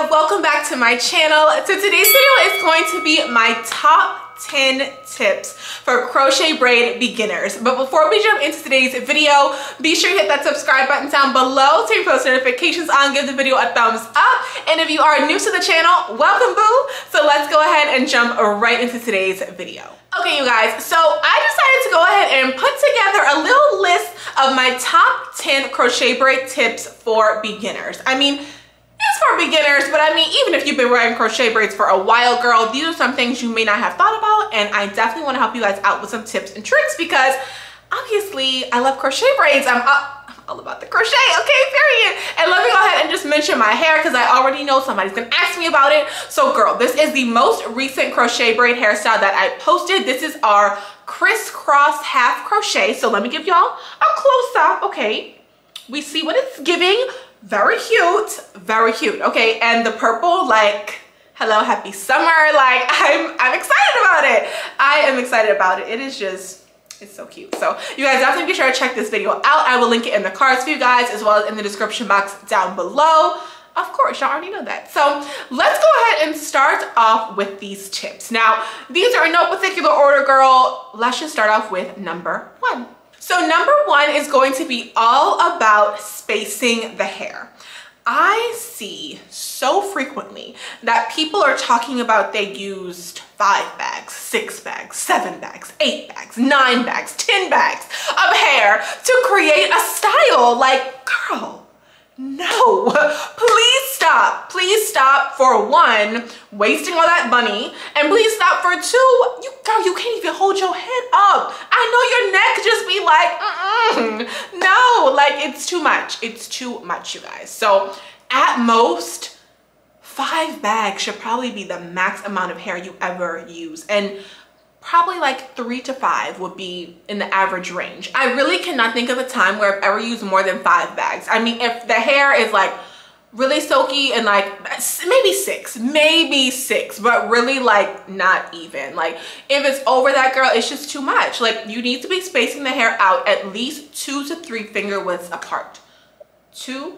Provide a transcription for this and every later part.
Welcome back to my channel. So today's video is going to be my top 10 tips for crochet braid beginners. But before we jump into today's video, be sure you hit that subscribe button down below, turn post notifications on, give the video a thumbs up. And if you are new to the channel, welcome boo. So let's go ahead and jump right into today's video. Okay, you guys, so I decided to go ahead and put together a little list of my top 10 crochet braid tips for beginners. I mean, it's for beginners, but I mean, even if you've been wearing crochet braids for a while, girl, these are some things you may not have thought about, and I definitely want to help you guys out with some tips and tricks because obviously I love crochet braids. I'm all about the crochet, okay, period. And let me go ahead and just mention my hair because I already know somebody's gonna ask me about it. So girl, this is the most recent crochet braid hairstyle that I posted. This is our crisscross half crochet. So let me give y'all a close up, okay? We see what it's giving. Very cute, okay? And the purple, like, hello, happy summer. Like, I'm excited about it. I am excited about it. It is just, it's so cute. So you guys definitely be sure to check this video out. I will link it in the cards for you guys as well as in the description box down below. Of course, y'all already know that. So let's go ahead and start off with these tips. Now, these are in no particular order, girl. Let's just start off with number 1. So number 1 is going to be all about spacing the hair. I see so frequently that people are talking about they used 5 bags, 6 bags, 7 bags, 8 bags, 9 bags, 10 bags of hair to create a style. Like, girl, no, please stop for 1, wasting all that money, and please stop for 2, girl, you can't even hold your head up. I know your neck just be like, no, like it's too much, you guys. So at most 5 bags should probably be the max amount of hair you ever use, and probably like 3 to 5 would be in the average range. I really cannot think of a time where I've ever used more than 5 bags. I mean, if the hair is like really silky and like maybe 6, but really like not even. Like if it's over that, girl, it's just too much. Like you need to be spacing the hair out at least 2 to 3 finger widths apart. 2,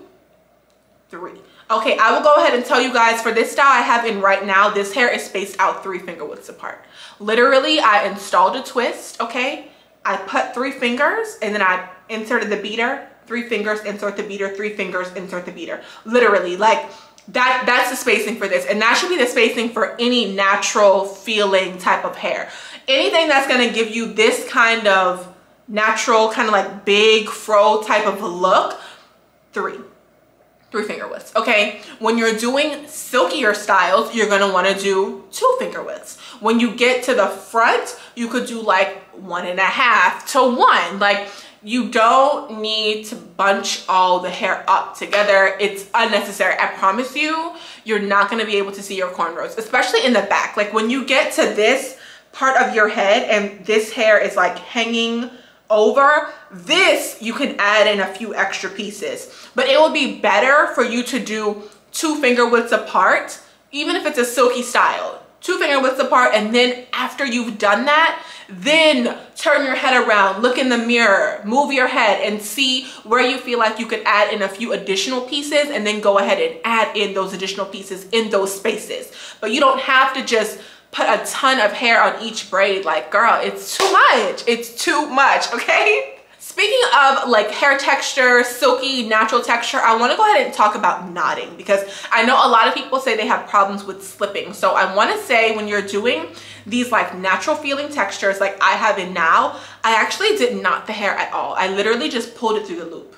3. Okay, I will go ahead and tell you guys for this style I have in right now, this hair is spaced out 3 finger widths apart. Literally, I installed a twist, okay? I put 3 fingers and then I inserted the beader, 3 fingers, insert the beater, 3 fingers, insert the beater. Literally, like that's the spacing for this. And that should be the spacing for any natural feeling type of hair. Anything that's gonna give you this kind of natural, kind of like big fro type of look, 3 finger widths, okay? When you're doing silkier styles, you're gonna wanna do 2 finger widths. When you get to the front, you could do like 1.5 to 1. Like you don't need to bunch all the hair up together. It's unnecessary. I promise you, you're not gonna be able to see your cornrows, especially in the back. Like when you get to this part of your head and this hair is like hanging over, this you can add in a few extra pieces, but it would be better for you to do 2 finger widths apart, even if it's a silky style. 2 finger widths apart, and then after you've done that, then turn your head around, look in the mirror, move your head and see where you feel like you could add in a few additional pieces, and then go ahead and add in those additional pieces in those spaces. But you don't have to just put a ton of hair on each braid. Like, girl, it's too much, okay? Speaking of like hair texture, silky, natural texture, I want to go ahead and talk about knotting because I know a lot of people say they have problems with slipping. So I want to say when you're doing these like natural feeling textures like I have in now, I actually did knot the hair at all. I literally just pulled it through the loop.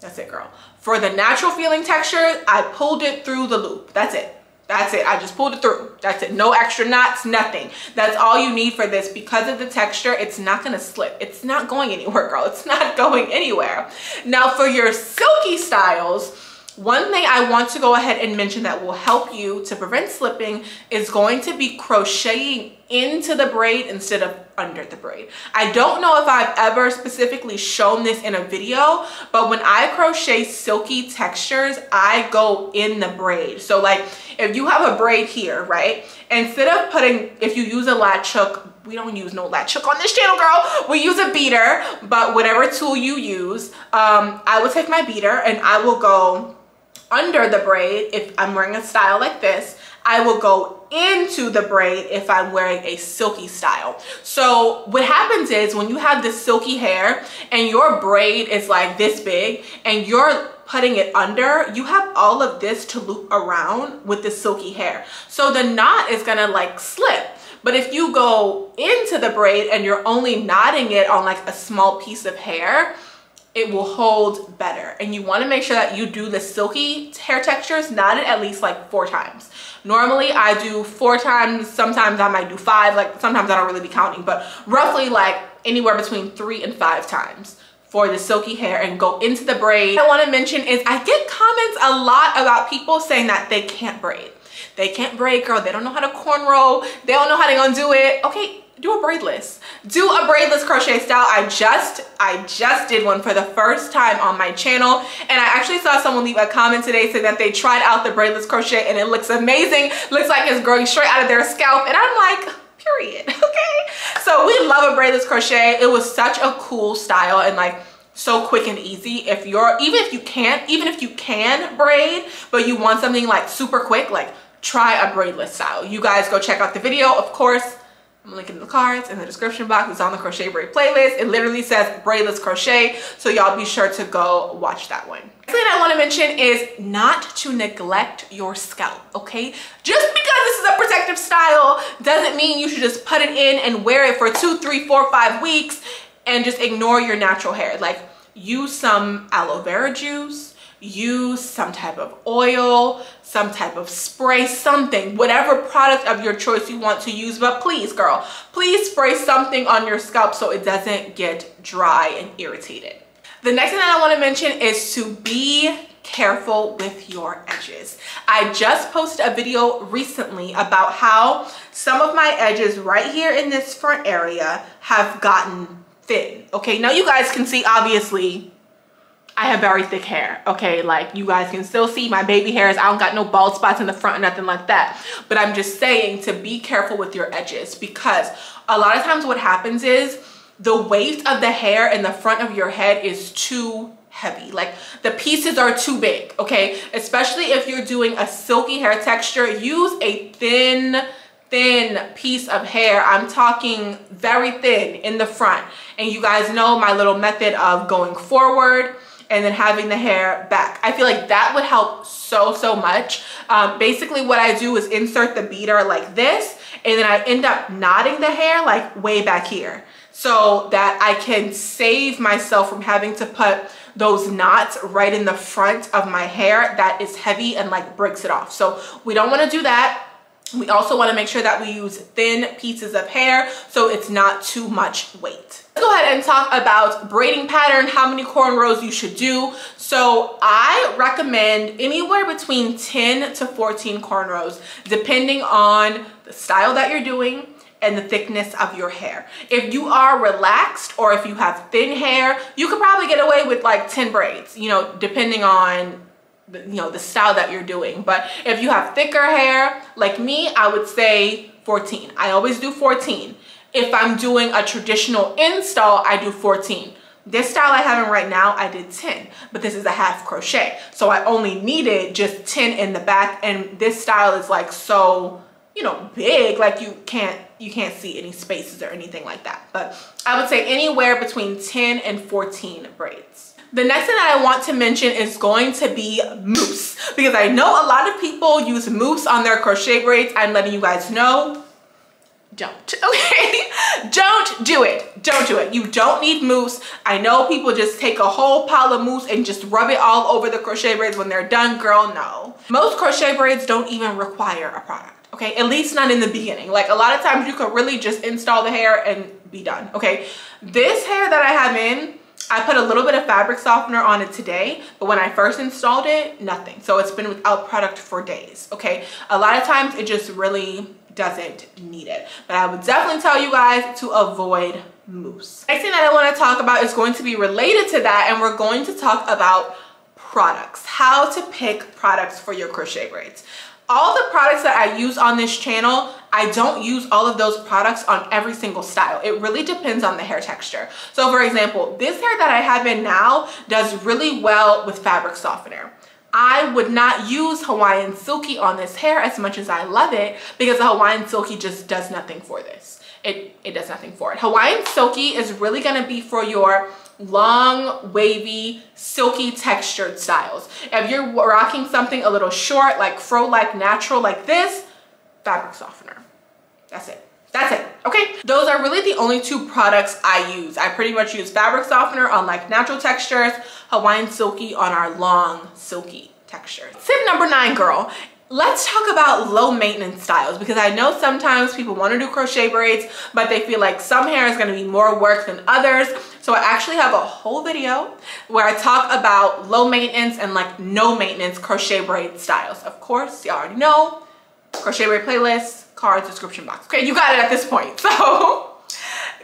That's it, girl. For the natural feeling texture, I pulled it through the loop. That's it. That's it. I just pulled it through. That's it. No extra knots, nothing. That's all you need for this. Because of the texture, it's not going to slip. It's not going anywhere, girl. It's not going anywhere. Now, for your silky styles, one thing I want to go ahead and mention that will help you to prevent slipping is going to be crocheting into the braid instead of under the braid. I don't know if I've ever specifically shown this in a video, but when I crochet silky textures, I go in the braid. So like if you have a braid here, right? Instead of putting, if you use a latch hook, we don't use no latch hook on this channel, girl. We use a beater, but whatever tool you use, I will take my beater and I will go under the braid if I'm wearing a style like this. I will go into the braid if I'm wearing a silky style. So what happens is when you have this silky hair and your braid is like this big and you're putting it under, you have all of this to loop around with the silky hair. So the knot is gonna like slip. But if you go into the braid and you're only knotting it on like a small piece of hair, it will hold better. And you want to make sure that you do the silky hair textures knotted at least like 4 times. Normally I do 4 times, sometimes I might do 5, like sometimes I don't really be counting, but roughly like anywhere between 3 and 5 times for the silky hair and go into the braid. What I want to mention is I get comments a lot about people saying that they can't braid. They can't braid, girl. They don't know how to cornrow. They don't know how they're gonna do it. Okay, do a braidless. Do a braidless crochet style. I just did one for the first time on my channel, and I actually saw someone leave a comment today saying that they tried out the braidless crochet and it looks amazing. Looks like it's growing straight out of their scalp, and I'm like, period. Okay, so we love a braidless crochet. It was such a cool style and like so quick and easy. If you're even if you can braid but you want something like super quick, like try a braidless style. You guys go check out the video. Of course, I'm linking the cards in the description box. It's on the Crochet Braid playlist. It literally says braidless crochet, so y'all be sure to go watch that one. Next thing I want to mention is not to neglect your scalp, okay? Just because this is a protective style doesn't mean you should just put it in and wear it for 2, 3, 4, 5 weeks and just ignore your natural hair. Like, use some aloe vera juice, use some type of oil, some type of spray, something, whatever product of your choice you want to use. But please, girl, please spray something on your scalp so it doesn't get dry and irritated. The next thing that I want to mention is to be careful with your edges. I just posted a video recently about how some of my edges right here in this front area have gotten thin. Okay, now you guys can see, obviously I have very thick hair, okay? Like, you guys can still see my baby hairs. I don't got no bald spots in the front or nothing like that. But I'm just saying to be careful with your edges, because a lot of times what happens is the weight of the hair in the front of your head is too heavy. Like, the pieces are too big, okay? Especially if you're doing a silky hair texture, use a thin piece of hair. I'm talking very thin in the front. And you guys know my little method of going forward and then having the hair back. I feel like that would help so much. Basically what I do is insert the beater like this, and then I end up knotting the hair like way back here, so that I can save myself from having to put those knots right in the front of my hair that is heavy and like breaks it off. So we don't want to do that. We also want to make sure that we use thin pieces of hair so it's not too much weight. Let's go ahead and talk about braiding pattern, how many cornrows you should do. So I recommend anywhere between 10 to 14 cornrows, depending on the style that you're doing and the thickness of your hair. If you are relaxed or if you have thin hair, you could probably get away with like 10 braids, you know, depending on the style that you're doing. But if you have thicker hair like me, I would say 14. I always do 14. If I'm doing a traditional install, I do 14. This style I have in right now, I did 10, but this is a half crochet, so I only needed just 10 in the back. And this style is like so, you know, big, like you can't see any spaces or anything like that. But I would say anywhere between 10 and 14 braids. The next thing that I want to mention is going to be mousse, because I know a lot of people use mousse on their crochet braids. I'm letting you guys know, don't, okay? Don't do it. Don't do it. You don't need mousse. I know people just take a whole pile of mousse and just rub it all over the crochet braids when they're done. Girl, no. Most crochet braids don't even require a product, okay? At least not in the beginning. Like, a lot of times you could really just install the hair and be done, okay? This hair that I have in, I put a little bit of fabric softener on it today, but when I first installed it, nothing. So it's been without product for days, okay? A lot of times it just really doesn't need it. But I would definitely tell you guys to avoid mousse. Next thing that I want to talk about is going to be related to that, and we're going to talk about products. How to pick products for your crochet braids. All the products that I use on this channel, I don't use all of those products on every single style. It really depends on the hair texture. So for example, this hair that I have in now does really well with fabric softener. I would not use Hawaiian Silky on this hair as much as I love it, because the Hawaiian Silky just does nothing for this. It does nothing for it. Hawaiian Silky is really gonna be for your long, wavy, silky textured styles. If you're rocking something a little short, like fro-like, natural like this, fabric softener. That's it. That's it, okay? Those are really the only two products I use. I pretty much use fabric softener on like natural textures, Hawaiian Silky on our long, silky textures. Tip number 9, girl. Let's talk about low maintenance styles, because I know sometimes people want to do crochet braids, but they feel like some hair is going to be more work than others. So I actually have a whole video where I talk about low maintenance and like no maintenance crochet braid styles. Of course, you already know, crochet braid playlist, cards, description box. Okay, you got it at this point. So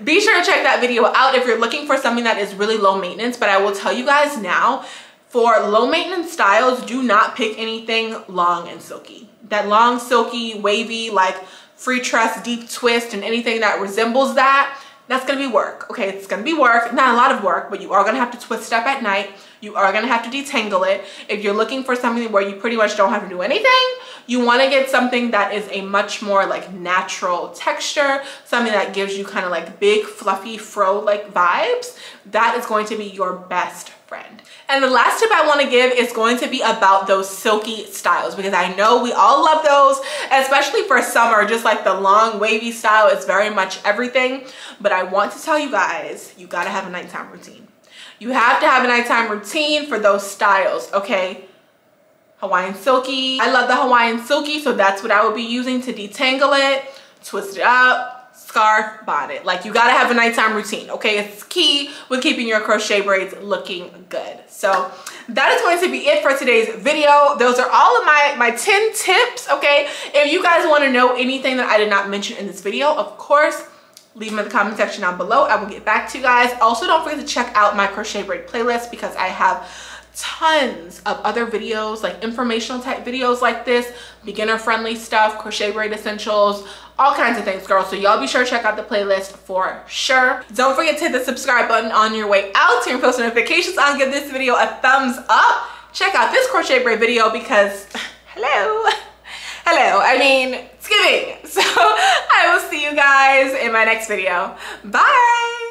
be sure to check that video out if you're looking for something that is really low maintenance. But I will tell you guys now, for low maintenance styles, do not pick anything long and silky. That long, silky, wavy, like free tress, deep twist, and anything that resembles that, that's gonna be work, okay? It's gonna be work, not a lot of work, but you are gonna have to twist it up at night. You are gonna have to detangle it. If you're looking for something where you pretty much don't have to do anything, you wanna get something that is a much more like natural texture, something that gives you kind of like big, fluffy, fro-like vibes. That is going to be your best friend. And the last tip I want to give is going to be about those silky styles, because I know we all love those, especially for summer. Just like the long wavy style is very much everything. But I want to tell you guys, you gotta have a nighttime routine. You have to have a nighttime routine for those styles, okay? Hawaiian Silky. I love the Hawaiian Silky, so that's what I will be using to detangle it, twist it up, scarf, bonnet. Like, you gotta have a nighttime routine, okay? It's key with keeping your crochet braids looking good. So that is going to be it for today's video. Those are all of my 10 tips, okay? If you guys want to know anything that I did not mention in this video, of course, leave them in the comment section down below. I will get back to you guys. Also, don't forget to check out my crochet braid playlist, because I have tons of other videos, like informational type videos like this, beginner friendly stuff, crochet braid essentials, all kinds of things, girls. So y'all be sure to check out the playlist for sure. Don't forget to hit the subscribe button on your way out, turn post notifications on, give this video a thumbs up. Check out this crochet braid video, because hello, I mean, it's giving. So I will see you guys in my next video. Bye.